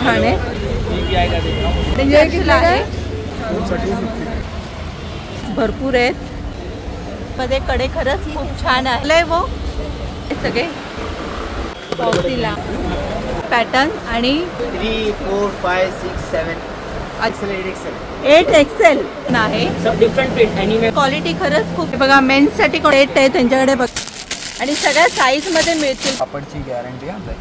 छान आहे. भरपूर आहेत मध्ये कडे, खरंच खूप छान आहे वो सगळे पावतीला पॅटर्न. आणि 3, 4, 5, 6, 7 8 एक्सेल आहे. क्वालिटी खरंच खूप. बघा मेन्स साठी 8 आहे त्यांच्याकडे बघ, आणि सगळ्या साईज मध्ये मिळतील. कापडची गॅरंटी आहे.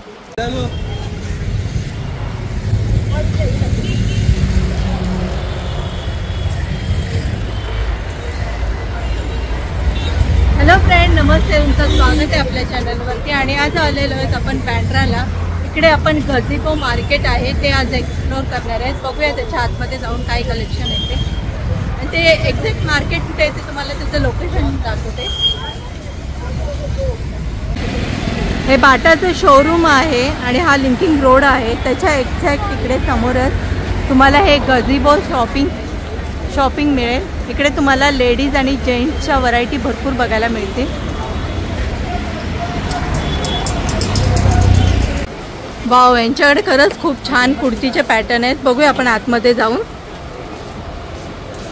हॅलो फ्रेंड, नमस्ते, तुमचं स्वागत आहे आपल्या चॅनलवरती. आणि आज आलेलो आहेत आपण बँड्राला. इकडे आपण गझीबो मार्केट आहे ते आज एक्सप्लोर करणार आहेत. बघूया त्याच्या आतमध्ये जाऊन काय कलेक्शन आहे ते, आणि ते एक्झॅक्ट मार्केट कुठे आहे ते तुम्हाला त्याचं लोकेशन दाखवते. हे बाटाचं शोरूम आहे आणि हा लिंकिंग रोड आहे. त्याच्या एक्झॅक्ट इकडे समोरच तुम्हाला हे गझीबो शॉपिंग मिळेल. इकडे तुम्हाला लेडीज आणि जेंट्सच्या व्हरायटी भरपूर बघायला मिळतील. वाव, यांच्याकडे खरंच खूप छान कुर्तीचे पॅटर्न आहेत. बघूया आपण आतमध्ये जाऊन.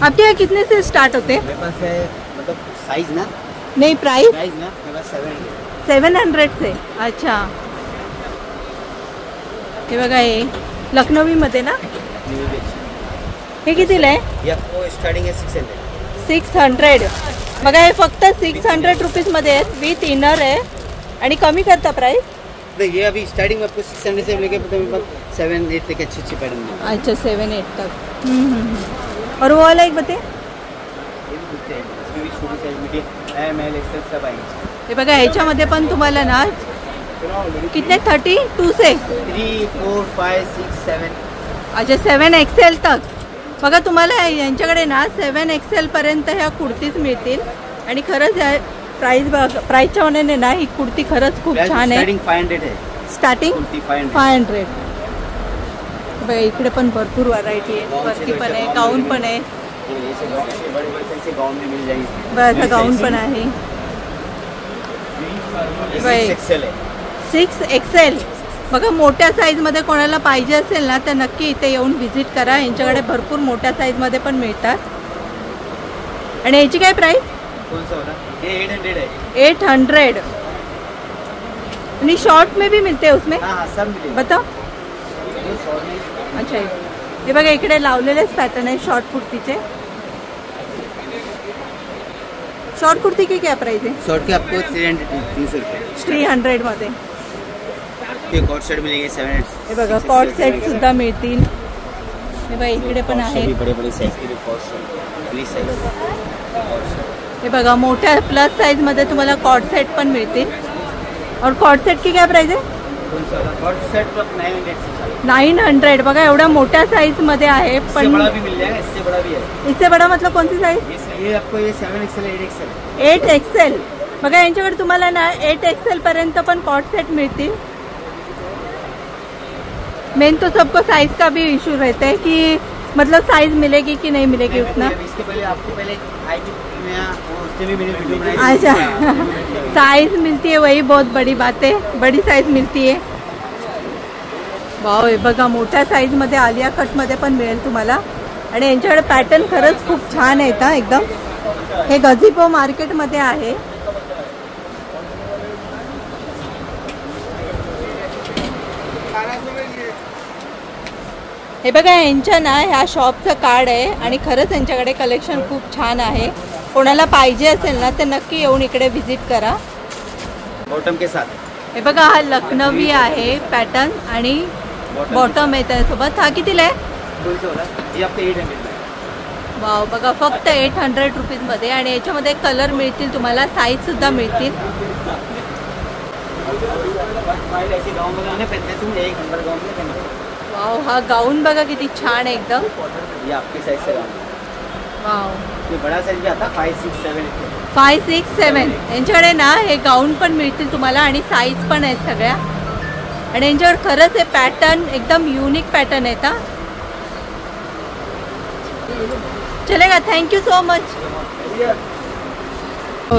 आपके यहाँ कितने से स्टार्ट होते? मतलब साइज ना नहीं, प्राइस ना 700 से. अच्छा, हे बघा, हे लखनवी मध्ये ना. हे कितीला आहे? आपको स्टार्टिंग है 600. बघा, हे फक्त 600 रुपीज मध्ये आहेत. विथ इनर आहे आणि कमी करता प्राइस. नहीं, ये अभी स्टार्टिंग में आपको 600 से लेके 7-8 तक अच्छी पैटर्न में. अच्छा, 7-8 तक. और वो वाला एक बते. हे बघा, ह्याच्यामध्ये पण तुम्हाला ना कितने 32 से 3, 4, 5, 6, 7. अच्छा, 7 एक्सेल तक. बघा, तुम्हाला यांच्याकडे ना 7 एक्सेल पर्यंत ह्या कुर्तीज मिळतील. आणि खरंच प्राइसच्या मनाने ना ही कुर्ती खरंच खूप छान आहे. स्टार्टिंग 500. बघा, इकडे पण भरपूर व्हरायटी आहे. वरती पण आहे, गाऊन पण आहे. बघा, गाऊन पण आहे. 6 एक्सेल. बघा, मोठ्या साईजमध्ये कोणाला पाहिजे असेल ना तर नक्की इथे येऊन व्हिजिट करा. यांच्याकडे भरपूर मोठ्या साईजमध्ये पण मिळतात. आणि याची काय प्राइस? 800. आणि शॉर्ट में भी मिलते हैं उसमें? बताओ. अच्छा, हे बघा, इकडे लावलेलेच पॅटर्न आहे शॉर्ट कुर्तीचे. शॉर्ट कुर्ती की क्या प्राइस है? शॉर्ट के आपको 300 रुपये. 300 मध्ये. कॉट सेट मिलेंगे 7. हे बघा, कॉट सेट सुद्धा मिळतील. हे बघा, इकडे पण आहे. हे बघा, मोठ्या प्लस साइज मध्ये तुम्हाला कॉट सेट पण मिळतील. और कॉट सेट की क्या प्राइस है? Cot set 900. बघा, एवढ्या मोठ्या साइज मध्ये आहे. पण बड़ा भी मिल जाएगा, इससे बड़ा भी है. इससे बड़ा मतलब कौन सी साइज? ये आपको ये 7 एक्सेल 8 एक्सेल. 8 एक्सेल. बघा, यांच्याकडे तुम्हाला ना 8 एक्सेल पर्यंत पण कॉट सेट मिळतील. मेन तो सबको साइज का भी इशू रहता है कि मतलब साइज मिलेगी कि नहीं मिलेगी उतना. इसके पहले आपको पहले अच्छा, साइज मिलती है, वही बहुत बड़ी बात है. बड़ी साइज मिलती है. वाव, हे बघा, मोठ्या साइज मध्ये आलिया कट मध्ये पण मिळेल तुम्हाला. आणि यांच्याकडे पॅटर्न खरंच खूप छान आहेत हा एकदम. हे गझीबो मार्केट मध्ये आहे. हे बघा, यांच्या ना ह्या शॉपचं कार्ड आहे आणि खरंच यांच्याकडे कलेक्शन खूप छान आहे. कोणाला पाहिजे असेल ना तर नक्की येऊन इकडे व्हिजिट करा. बॉटम के साथ. हे बघा, हा लखनवी आहे पॅटर्न आणि बॉटम आहे त्यासोबत. हा कितीला आहे? वाव, बघा, फक्त 800 रुपीज मध्ये. आणि याच्यामध्ये कलर मिळतील तुम्हाला, साईज सुद्धा मिळतील. वाव, हा गाऊन बघा किती छान आहे एकदम. वाव, बड़ा साइज भी आता 5, 6, 7. 5, 6, 7. यांच्याकडे ना हे गाऊन पण मिळतील तुम्हाला आणि साईज पण आहेत सगळ्या. आणि यांच्यावर खरंच हे पॅटर्न एकदम युनिक पॅटर्न आहेत. हा, चलेगा. Thank you so much.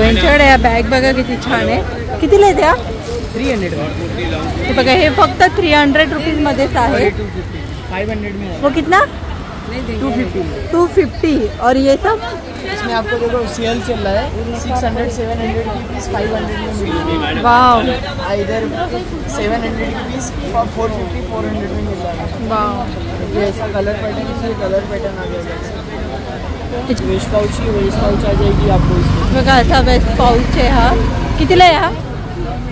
यांच्याकडे या बॅग बघा किती छान आहे. कितीला आहे त्या? 300 हे बघा हे फक्त 300 रुपीज मध्येच आहे. 500 में वो कितना? 250. और ये सब इसमें आपको देखो सेल चल रहा है 600 700 की पीस 500 में मिलेगी. वाव इधर 700 की पीस 450 400 में मिल रहा है. वाव. ये ऐसा कलर पैटर्न है, कलर पैटर्न आ जाएगा. वेस्ट पाउच ही वेस्ट पाउच आ जाएगी आपको इसमें. बघा असा वेस्ट पाउच आहे हा. कितीला आहे हा?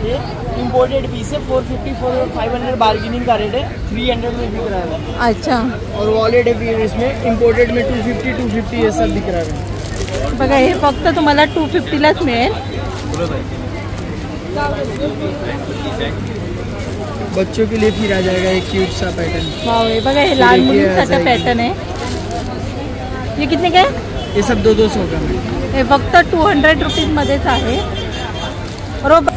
ये इम्पोर्टेड पीस है 450 500 बार्गेनिंग का रेट है. 300 में बिक रहा है. अच्छा. और वॉलेट है फिर इसमें इम्पोर्टेड में 250 ये सब दिख रहा है. बघा हे फक्त तुम्हाला 250लाच मिळेल. बच्चों के लिए फिर आ जाएगा एक क्यूट सा पैटर्न. वाव हे बघा हे लहान मुलींसाठी पॅटर्न आहे. ये कितने का है? ये सब 200 का है. हे फक्त 200 रुपीज मध्येच आहे. बरोबर.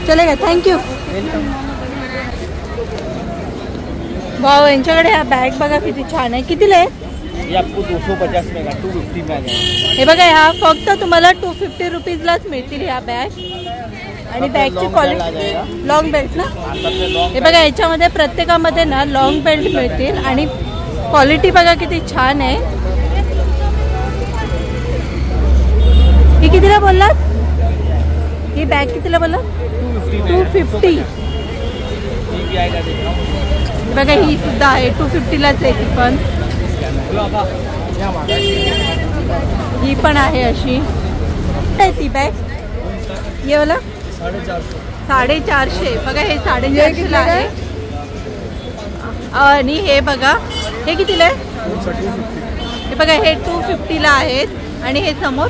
चलेगा. थँक्यू. वाव यांच्याकडे हा बॅग बघा किती छान आहे. कितीला आहे? ये आपको 250 में का 250 में आ जाएगा. हे बघा ह्या फक्त तुम्हाला 250 रुपीजलाच मिळतील ह्या बॅग. आणि बॅगची क्वालिटी लॉंग बेल्ट ना. हे बघा याच्यामध्ये प्रत्येकामध्ये ना लॉंग बेल्ट मिळतील आणि क्वालिटी बघा किती छान आहे. ही कितीला बोललात? ही बॅग कितीला बोललात? 250. बघा ही सुद्धा आहे 250लाच आहे ती पण. ही पण आहे अशी. आहे ती बॅग. ये वाला 450. बघा हे 450ला आहे. आणि हे बघा हे कितीला आहे? हे बघा हे 250ला आहेत. आणि हे समोर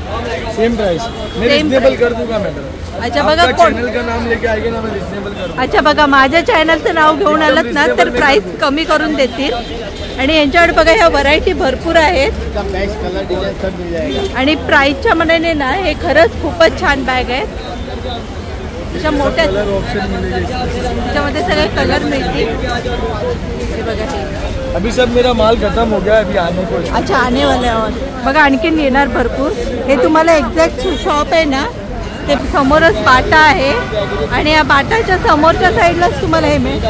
सेम प्राइस. मैं रिजनेबल कर दूंगा मैडम. अच्छा बघा चैनल का नाम लेके आएंगे ना, मैं रिजनेबल कर दूंगा. अच्छा बघा माझ्या चॅनलचं नाव घेऊन आलात ना तर प्राइस कमी करून देतील. आणि यांच्याकडे बघा ह्या व्हरायटी भरपूर आहेत. आणि प्राइसच्या मनाने ना हे खरंच खूपच छान बॅग आहेत. अशा मोठ्या त्याच्यामध्ये सगळे कलर मिळतील. हे बघा हे. अभी सब मेरा माल खत्म हो गया, अभी आने को. अच्छा आने वाले आहोत. बघा आणखीन येणार भरपूर. हे तुम्हाला एक्झॅक्ट शॉप आहे ना ते समोरच बाटा आहे. आणि या बाटाच्या समोरच्या साईडलाच तुम्हाला हे मिळेल.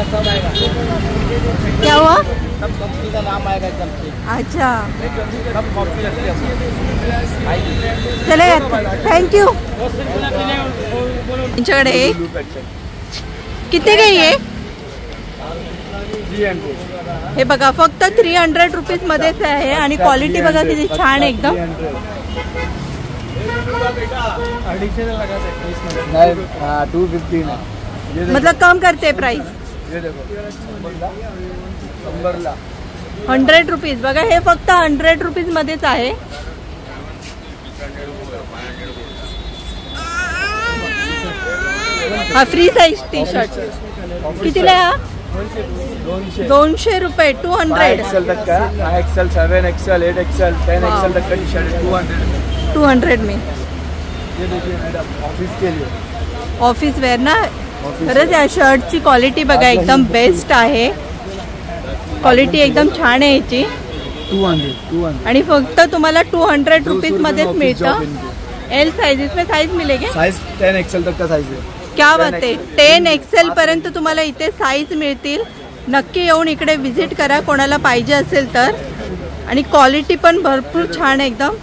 क्या हुआ? कंपनी का नाम आएगा एकदम से. अच्छा सब कॉपी रखते हैं. चले थँक्यू. यांच्याकडे किती काही आहे? 300. हे बघा फक्त 300 रुपीज मध्येच आहे. आणि क्वालिटी बघा किती छान आहे एकदम. नहीं 250 ना. मतलब कम करते प्राइस. ये देखो 100 रुपीज. बघा हे फक्त 100 रुपीज मध्येच आहे. हा फ्री साईज टी शर्ट कितीला आहे हा? 200 रुपये. 200 एक्सेल तक का. 5XL 7XL 8XL 10XL तक का टी शर्ट 200 में. ये देखिए मैडम ऑफिस के लिए. ऑफिस वेअर ना. खरंच या शर्टची क्वालिटी बघा एकदम बेस्ट आहे. क्वालिटी एकदम छान आहे याची. 200. आणि फक्त तुम्हाला 200 रुपीज मध्येच मिळतं. एल साइज इसमें साइज मिलेगी. साइज 10XL तक का साइज है. क्या बात आहे. 10XL पर्यंत तुम्हाला इथे साईज मिळतील. नक्की येऊन इकडे व्हिजिट करा कोणाला पाहिजे असेल तर. आणि क्वालिटी पण भरपूर छान आहे एकदम.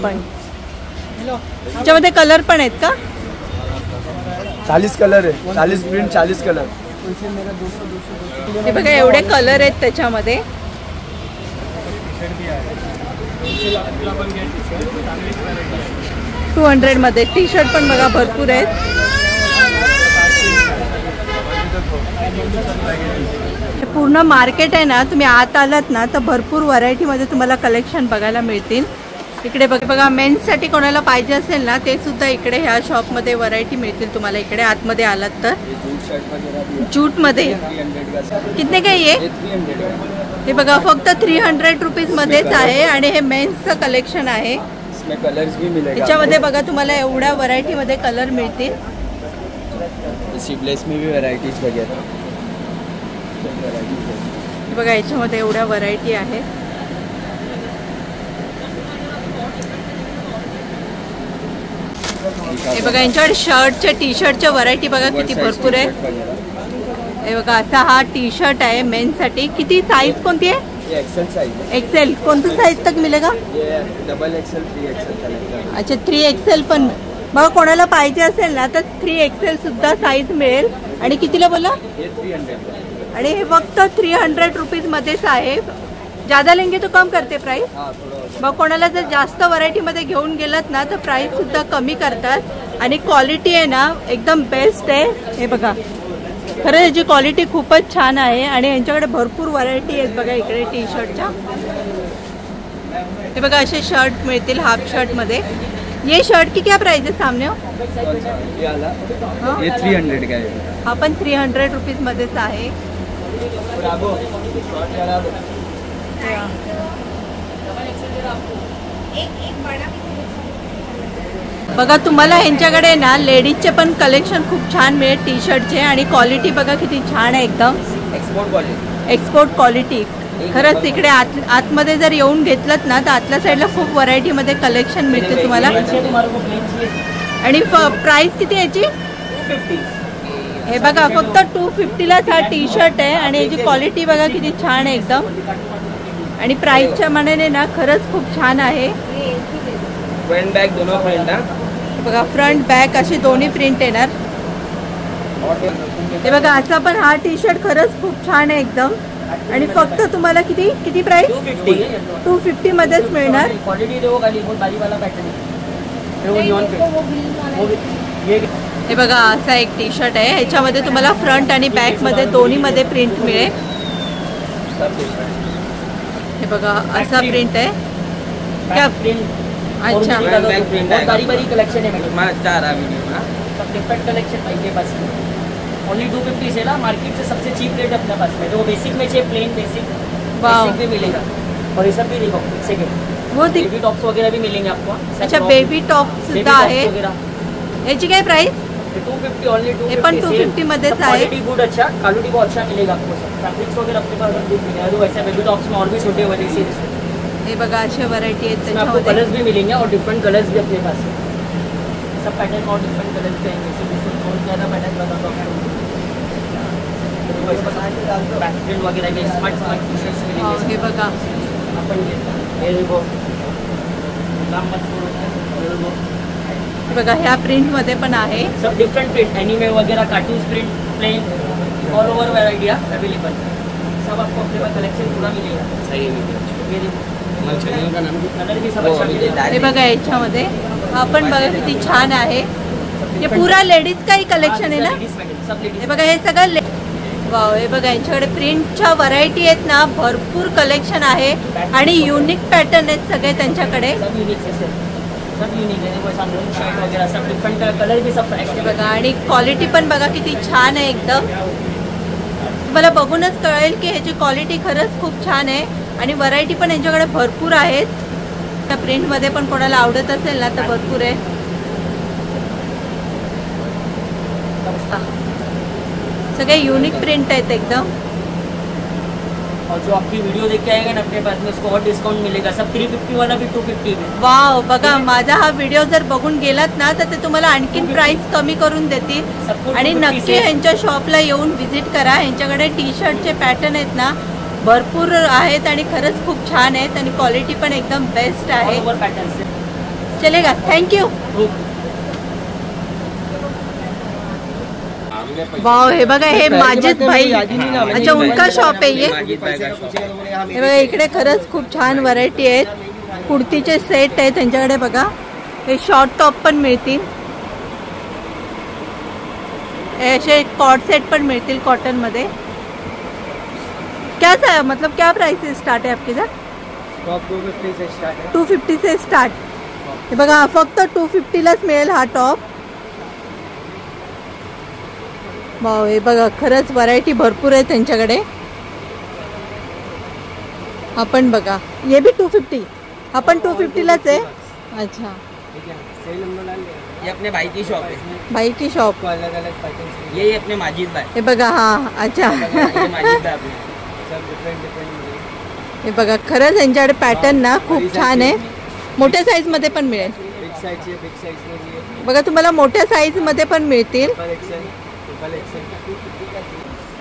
पण त्याच्यामध्ये कलर पण आहेत का? 40 कलर है. 40 प्रिंट 40 कलर. हे बघा एवढे कलर आहेत त्याच्यामध्ये. 200 मध्ये टी शर्ट पण बघा भरपूर आहेत. पूर्ण मार्केट आहे ना. तुम्ही आत आलात ना तर भरपूर व्हरायटीमध्ये तुम्हाला कलेक्शन बघायला मिळतील. इकडे बघा मेन्ससाठी कोणाला पाहिजे असेल ना ते सुद्धा इकडे ह्या शॉपमध्ये व्हरायटी मिळतील तुम्हाला. इकडे आतमध्ये आलात तर जूटमध्ये कितने काही आहे? हे बघा फक्त 300 रुपीज मध्येच आहे. आणि हे मेन्सचं कलेक्शन आहे. याच्यामध्ये बघा तुम्हाला एवढ्या व्हरायटीमध्ये कलर मिळतील. स्लीवलेस में भी वैरायटीज वगैरह. बघा याच्यामध्ये एवढ्या व्हरायटी आहेत. हे बघा यांच्याकडे शर्टच्या टी शर्टच्या व्हरायटी बघा किती भरपूर आहे. हे बघा असा हा टी शर्ट आहे मेन्ससाठी. किती साईज कोणती आहे? एक्सेल. कोणतं साईज तक मिलेगा? Double XL 3XL. अच्छा 3XL पण बघा कोणाला पाहिजे असेल ना तर 3XL सुद्धा साईज मिळेल. आणि कितीला बोला? आणि हे फक्त 300 रुपीज मध्येच आहे. ज्यादा लेंगे तो कम करते प्राइस. मग कोणाला जर जास्त व्हरायटीमध्ये घेऊन गेलात ना तर प्राइस सुद्धा कमी करतात. आणि क्वालिटी आहे ना एकदम बेस्ट आहे. हे बघा खरं याची क्वालिटी खूपच छान आहे. आणि यांच्याकडे भरपूर व्हरायटी आहेत बघा इकडे टी शर्टच्या. हे बघा असे शर्ट मिळतील हाफ शर्ट मध्ये. ये शर्ट की क्या प्राइस है सामने हो? ये 300 का है. हा पण 300 रुपीज मध्येच आहे. बघा तुम्हाला यांच्याकडे ना लेडीजचे पण कलेक्शन खूप छान मिळेल टी शर्टचे. आणि क्वालिटी बघा किती छान आहे एकदम एक्सपोर्ट क्वालिटी. खरंच इकडे आतमध्ये जर येऊन घेतलं ना तर आतल्या साईडला खूप व्हरायटीमध्ये कलेक्शन मिळते तुम्हाला. आणि प्राइस किती याची? 250. हे बघा फक्त 250लाच हा टी शर्ट आहे. आणि याची क्वालिटी बघा किती छान आहे एकदम. आणि प्राइसच्या मानाने ना खरंच खूप छान आहे. फ्रंट बॅक दोनों प्रिंट आहे. बघा फ्रंट बॅक अशी दोन्ही प्रिंट येणार. हे बघा असा पण हा टी शर्ट खरंच खूप छान आहे एकदम. आणि फक्त तुम्हाला किती प्राइस? 250 मध्येच मिळणार. हे बघा असा एक टी शर्ट आहे. ह्याच्यामध्ये तुम्हाला फ्रंट आणि बॅक मध्ये दोन्ही मध्ये प्रिंट मिळेल. हे बघा असा प्रिंट आहे. क्या अच्छा बारी कलेक्शन है मैडम. 4 सब डिफरेंट कलेक्शन भाई के पास ओनली 250 से ना मार्केट से सबसे चीप रेट अपने पास में. जो बेसिक में चाहिए प्लेन बेसिक भी मिलेगा. और ये सब भी देखो सेकंड वो बेबी टॉप्स वगैरह भी मिलेंगे आपको. अच्छा बेबी टॉप सुद्धा आहे. याची काय प्राइस? 250 ओनली. हे पण 250 मध्येच आहे. क्वालिटी गुड अच्छा क्वालिटी बहुत अच्छा मिलेगा आपको. फैब्रिक्स वगैरह अपने पास गुड मिलेगा. तो वैसे बेबी टॉप्स में और भी छोटे वाले सी हे बघा अशा व्हरायटी आहेत आपको त्याच्यामध्ये. कलर्स भी मिलेंगे और डिफरेंट कलर्स भी अपने पास है. सब पैटर्न और डिफरेंट कलर्स भी आएंगे. बहुत ज़्यादा पैटर्न बताता हूँ. बैकप्रिंट वगैरह के स्मार्ट टी शर्ट्स मिलेंगे. हे बघा अपन ये देखो नाम मत छोड़ो. हे बघा ह्या प्रिंट मध्ये पण आहे. सब डिफरेंट प्रिंट एनिमे वगैरह cartoon print plain all over variety available. सब आपको अपने पास कलेक्शन पूरा मिलेगा. सही ये देखो हे बघा याच्यामध्ये आपण बघा किती छान आहे. हे पुरा लेडीज काही कलेक्शन आहे ना. हे बघा हे सगळं वाव. हे बघा यांच्याकडे प्रिंटच्या व्हरायटी आहेत ना भरपूर कलेक्शन आहे. आणि युनिक पॅटर्न आहेत सगळे त्यांच्याकडे. हे बघा आणि क्वालिटी पण बघा किती छान आहे एकदम. तुम्हाला बघूनच कळेल की ह्याची क्वालिटी खरंच खूप छान आहे. आणि व्हरायटी पण यांच्याकडे भरपूर आहेत. त्या प्रिंटमध्ये पण कोणाला आवडत असेल ना तर भरपूर आहे. सगळे युनिक प्रिंट आहेत एकदम. और जो आपकी वीडियो देख के आएगा ना अपने पास में उसको और डिस्काउंट मिलेगा. सब 350 वाला भी 250 में. वाव बघा माझा हा व्हिडिओ जर बघून गेलात ना तर ते तुम्हाला आणखीन प्राइस कमी करून देतील. आणि नक्की यांच्या शॉपला येऊन व्हिजिट करा. यांच्याकडे टी शर्टचे पॅटर्न आहेत ना भरपूर आहेत. आणि खरंच खूप छान आहेत. आणि क्वालिटी पण एकदम बेस्ट आहे. चलेगा. थँक्यू. वाव हे बघा हे माजिद भाई. अच्छा उनका शॉप आहे ये. हे बघा इकडे खरंच खूप छान व्हरायटी आहेत. कुर्तीचे सेट आहेत त्यांच्याकडे बघा. हे शॉर्ट टॉप पण मिळतील. ऐसे कॉट सेट पण मिळतील कॉटन मध्ये. क्या मतलब क्या प्राइस से स्टार्ट है आपके इधर? टॉप 250 से स्टार्ट है. 250 से स्टार्ट. हे बघा फक्त 250लाच मिळेल हा टॉप. वाव हे बघा खरंच व्हरायटी भरपूर आहे त्यांच्याकडे. आपण बघा ये भी 250. आपण 250लाच आहे. अच्छा सेल नंबर डाल ये अपने भाई की शॉप है। भाई की शॉप, अलग अलग पैटर्न। ये अपने माजिद भाई, हे बघा. हा अच्छा. ये माजिद भाई अपने सब डिफरेंट डिफरेंट। हे बघा खरंच यांच्याकडे पॅटर्न ना खूप छान आहे. मोठ्या साईज मध्ये पण मिळेल. बिग साइज है, बिग साइज में भी है। बघा तुम्हाला मोठ्या साईज मध्ये पण मिळतील. Double XL.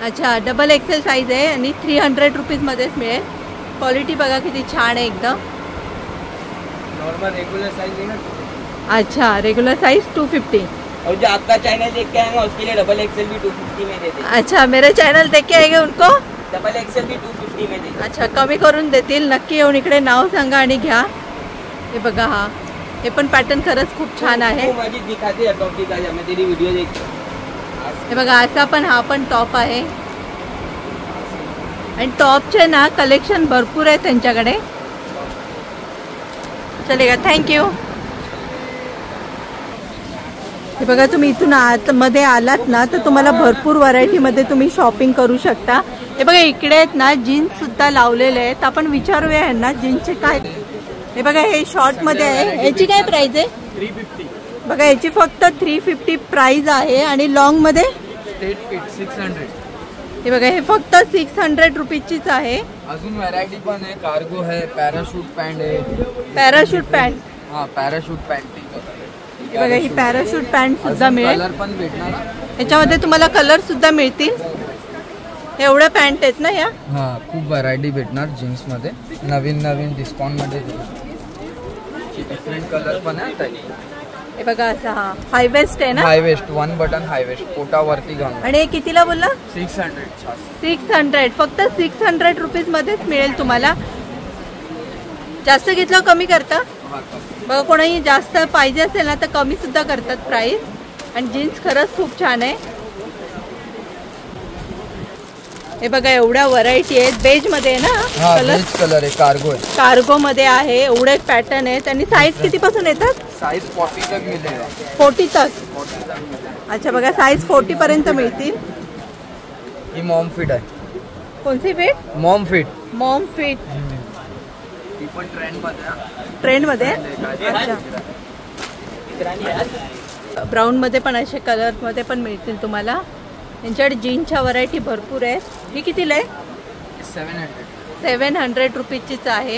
अच्छा डबल एक्सेल साईज आहे आणि 300 रुपीज मध्येच मिळेल. क्वालिटी बघा किती छान आहे एकदम. नॉर्मल रेगुलर साइज है ना। अच्छा रेगुलर साइज 250. और जो आपका चैनल देख के आएगा उसके लिए डबल एक्सेल भी 250 में देते हैं। अच्छा मेरे चॅनल देख के आएगा उनको डबल एक्सेल भी 250 में देते हैं। अच्छा कमी करून देतील. नक्की येऊन इकडे नाव सांगा आणि घ्या. हे बघा हा हे पण पॅटर्न खरंच खूप छान आहे. माजिद दिखाते हैं टॉप दिखा, मैं तेरी वीडियो देख। हे बघा असा पण हा पण टॉप आहे आणि टॉपचे ना कलेक्शन भरपूर आहे त्यांच्याकडे. चलेगा थँक्यू. हे बघा तुम्ही इथून आतमध्ये आलात ना तर तुम्हाला भरपूर व्हरायटीमध्ये तुम्ही शॉपिंग करू शकता. हे बघा इकडे आहेत ना जीन्स सुद्धा लावलेले आहेत. आपण विचारूया यांना जीन्सचे काय. हे बघा हे शॉर्ट मध्ये आहे. याची काय प्राइस आहे? 350. बघा याची फक्त 350 प्राइस आहे आणि लॉंग मध्ये स्ट्रेट फिट 600. हे बघा हे फक्त 600 रुपीचीच आहे. अजून व्हरायटी पण आहे. कार्गो है, पॅराशूट पॅन्ट आहे. Parachute pant. हा पॅराशूट पॅन्ट. हे बघा ही पॅराशूट पॅन्ट सुद्धा मिळेल. कलर पण भेटणार. याच्यामध्ये तुम्हाला कलर सुद्धा मिळतील. एवढ्या पॅन्ट आहेत ना या. हा खूप व्हरायटी भेटणार जीन्स मध्ये. नवीन नवीन डिस्काउंट मध्ये डिफरंट कलर पण आहे. हे बघा असा हा हाय वेस्ट आहे ना. हाय वेस्ट 1 बटन हाय वेस्ट पोटावरती घालून. आणि हे कितीला बोलला? 600. 600 फक्त 600 रुपीज मध्येच मिळेल तुम्हाला. जास्त घेतलं कमी करता. बघा कोणाही जास्त पाहिजे असेल ना तर कमी सुद्धा करतात प्राइस. आणि जीन्स खरंच खूप छान आहे. हे बघा एवढ्या व्हरायटी आहेत. बेज मध्ये आहे ना कलर. कलर आहे. कार्गो आहे. कार्गो मध्ये आहे. एवढे पॅटर्न आहेत. आणि साईज किती पासून येतात? साइज 40 तक मिलेगा. 40 तक. अच्छा बघा साईज 40 पर्यंत मिळतील. ही मॉम फिट आहे. कोणती fit? Mom fit. Mom fit. ती पण ट्रेंड मध्ये. ट्रेंड मध्ये. अच्छा ब्राऊन मध्ये पण असे कलर मध्ये पण मिळतील तुम्हाला. यांच्याकडे जीन्सच्या व्हरायटी भरपूर आहेत. ही कितीला आहे? 700 रुपीचीच आहे.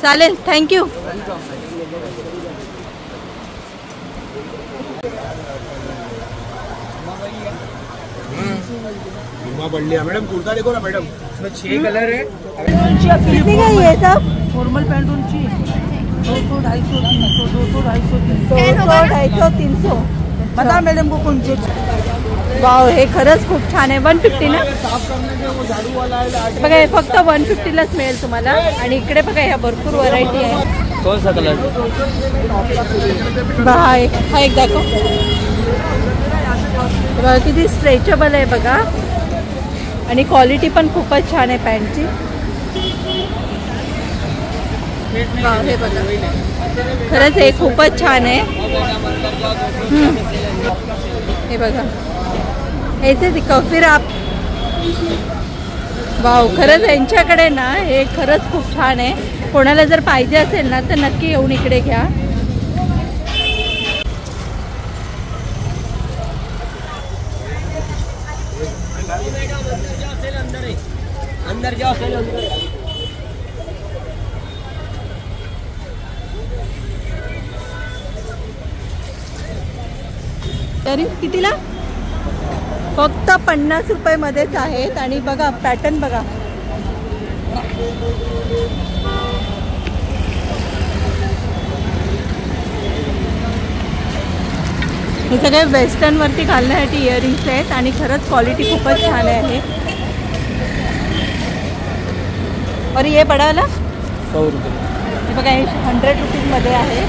चालेल थँक्यू. मैडम कुर्ता देखो ना मैडम, इसमें 6 कलर है। कितने का ये सब? फॉर्मल पैंट उनकी 200, 250, 300, 200, 250, 200, 250, 300. बता मैडम को कौन सी? वाव हे खरंच खूप छान आहे. 150 ना. बघा हे फक्त 150 लाच मिळेल तुम्हाला. आणि इकडे बघा ह्या भरपूर व्हरायटी आहे. कौन सा कलर? हा एक दाखव. बघा किती स्ट्रेचेबल आहे बघा. आणि क्वालिटी पण खूपच छान आहे पॅन्टची. हे बघा खरंच हे खूपच छान आहे. हे बघा ऐसे दिखाओ फिर आप. वाव खरंच यांच्याकडे ना हे खरंच खूप छान आहे. कोणाला जर पाहिजे असेल ना तर नक्की येऊन इकडे घ्या. अंदर जाओ. तरी कितीला? फक्त 50 रुपये मध्येच आहेत. आणि बघा पॅटर्न बघा. हे सगळे वेस्टर्न वरती घालण्यासाठी इयरिंग्स आहेत. आणि खरंच क्वालिटी खूपच छान आहे. और ये बड़ा वाला 100 रुपये. हे बघा हे 100 रुपीज मध्ये आहे.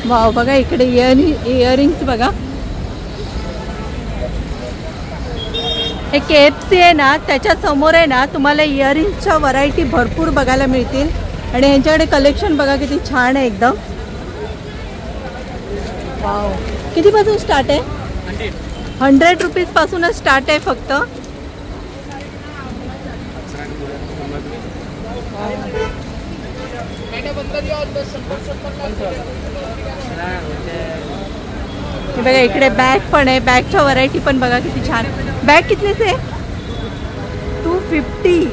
वाव बघा इकडे इयरिंग्स बघा. हे KFC आहे ना त्याच्या समोर आहे ना तुम्हाला इयरिंग्सच्या व्हरायटी भरपूर बघायला मिळतील. आणि यांच्याकडे कलेक्शन बघा किती छान आहे एकदम. वाव कितीपासून स्टार्ट आहे? 100 रुपीज पासूनच स्टार्ट आहे फक्त. हे बघा इकडे बॅग पण आहे. बॅगच्या व्हरायटी पण बघा किती छान. बॅग कितलीच आहे? 250.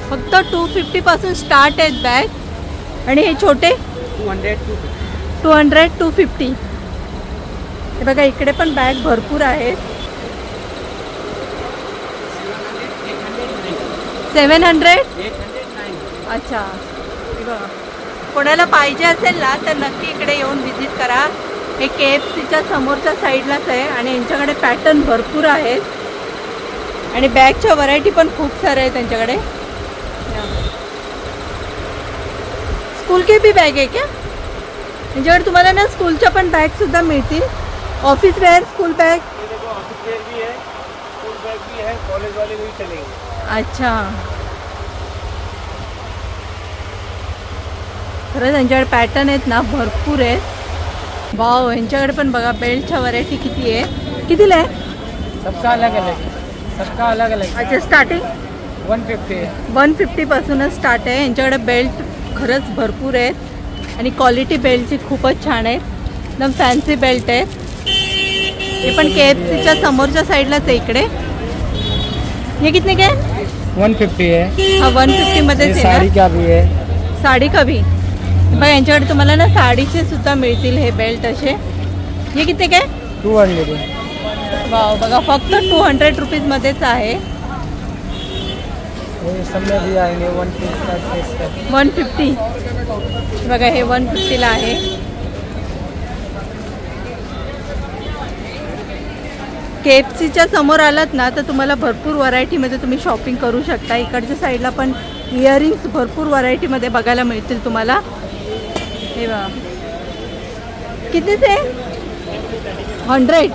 फक्त 250 पासून स्टार्ट आहेत बॅग. आणि हे छोटे 200 250. हे बघा इकडे पण बॅग भरपूर आहेत. 700. अच्छा. हे बघा कोणाला पाहिजे असेल ना तर नक्की इकडे येऊन व्हिजिट करा. हे KFCच्या समोरच्या साईडलाच आहे आणि यांच्याकडे पॅटर्न भरपूर आहेत आणि बॅगच्या व्हरायटी पण खूप साऱ्या आहेत त्यांच्याकडे. स्कूल की भी बॅग आहे क्या? यांच्याकडे तुम्हाला ना स्कूलच्या पण बॅग सुद्धा मिळतील. Office wear, school bag. Office wear भी है, स्कूल बैग भी है, कॉलेज वाले भी चलेंगे. अच्छा. खरंच यांच्याकडे पॅटर्न आहेत ना भरपूर आहेत. वाव. यांच्याकडे पण बघा बेल्टच्या व्हरायटी किती आहे. कितीला आहे? सबका अलग अलग है, सबका अलग अलग. अच्छा. स्टार्टिंग 150 है. 150 पासूनच स्टार्ट आहे. यांच्याकडे बेल्ट खरंच भरपूर आहेत आणि क्वालिटी बेल्टची खूपच छान आहेत. एकदम फॅन्सी बेल्ट आहेत. हे पण KFCच्या समोरच्या साईडलाच आहे इकडे. हे कितने काय? 150 है. हा 150 मध्येच आहे साड़ी ना? का भी है. साडी का भी. बघा यांच्याकडे तुम्हाला ना साडीचे सुद्धा मिळतील हे बेल्ट असे. हे किती काय? 200. वाव. बघा फक्त 200 रुपीजमध्येच आहे. ये सब में भी आएंगे 150. 150. बघा हे 150ला आहे. KFCच्या समोर आलात ना तर तुम्हाला भरपूर व्हरायटीमध्ये तुम्ही शॉपिंग करू शकता. इकडच्या साईडला पण इयरिंग्स भरपूर व्हरायटीमध्ये बघायला मिळतील तुम्हाला. हे बघा कितीच आहे? 100.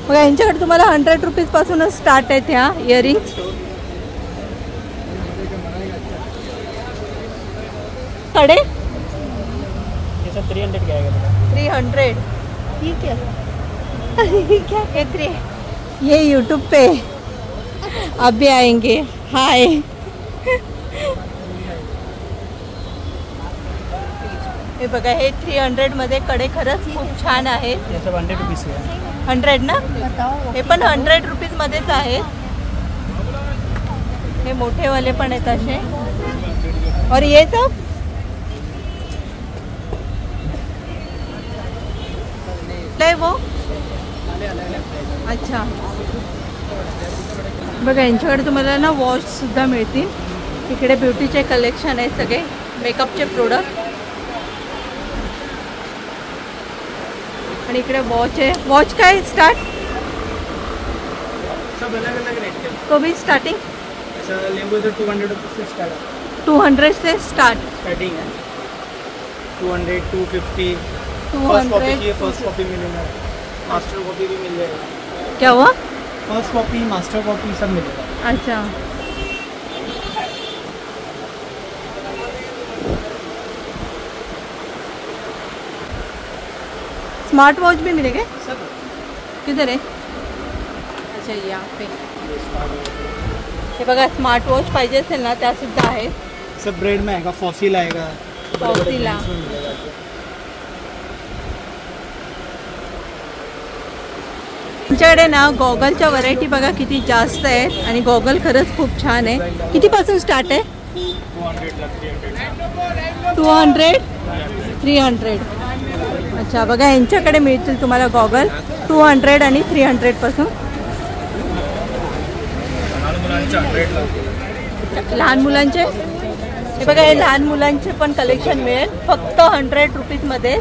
बघा यांच्याकडे तुम्हाला 100 रुपीजपासूनच स्टार्ट आहेत ह्या इयरिंग्स. कडे ये सब 300 का आएगा. 300. ठीक है. क्या कहते हैं? ये YouTube पे आप भी आएंगे. हाय. हे बघा हे 300 मध्ये कडे खरंच खूप छान आहेत. ये सब 100 रुपीस है. 100 ना? हे पण 100 रुपीज मध्येच आहेत. हे मोठे वाले पण आहेत असे. और ये सब नाही वो. अच्छा. बघा यांच्याकडे तुम्हाला ना वॉच सुद्धा मिळतील. इकडे ब्युटीचे कलेक्शन आहे सगळे मेकअपचे प्रोडक्ट. आणि इकडे वॉच आहे. वॉच काय स्टार्ट? सब अलग अलग रेट के. तो भी स्टार्टिंग ऐसा लेंगे तो 200 रुपीस से स्टार्ट है. 200 से स्टार्ट. स्टार्टिंग है 200 250. 200. फर्स्ट कॉपी की फर्स्ट कॉपी मिलेगा, मास्टर कॉपी भी मिल जाएगा. क्या हुआ? फर्स्ट कॉपी मास्टर कॉपी सब मिलेगा. अच्छा. स्मार्ट वॉच भी मिलेगा सब. किधर आहे? अच्छा यहाँ पे. हे बघा स्मार्ट वॉच पाहिजे असेल ना त्या सुद्धा आहेत. सब ब्रेड में आएगा, फॉसिल आएगा. फॉसिला. तुमच्याकडे ना गॉगलच्या व्हरायटी बघा किती जास्त आहेत आणि गॉगल खरंच खूप छान आहे. कितीपासून स्टार्ट आहे? 200 300. अच्छा. बघा यांच्याकडे मिळतील तुम्हाला गॉगल 200 आणि 300 पासून. लहान मुलांचे हे बघा हे लहान मुलांचे पण कलेक्शन मिळेल फक्त 100 रुपीजमध्ये.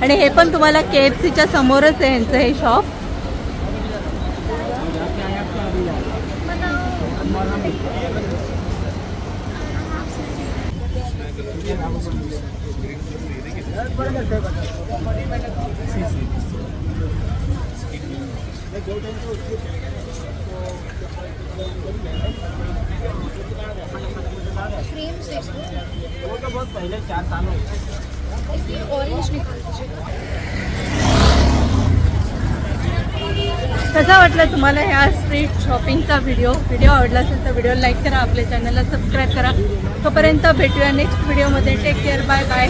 आणि हे पण तुम्हाला KFCच्या समोरच आहे यांचं हे शॉप. वो तो बहुत पहले 4 साल हो गए. ऑरेंज निकाल. कसा वाटला तुम्हाला ह्या स्ट्रीट शॉपिंगचा व्हिडिओ आवडला असेल तर व्हिडिओ लाईक करा, आपल्या चॅनलला सबस्क्राईब करा. तोपर्यंत भेटूया नेक्स्ट व्हिडिओमध्ये. Take care, bye bye.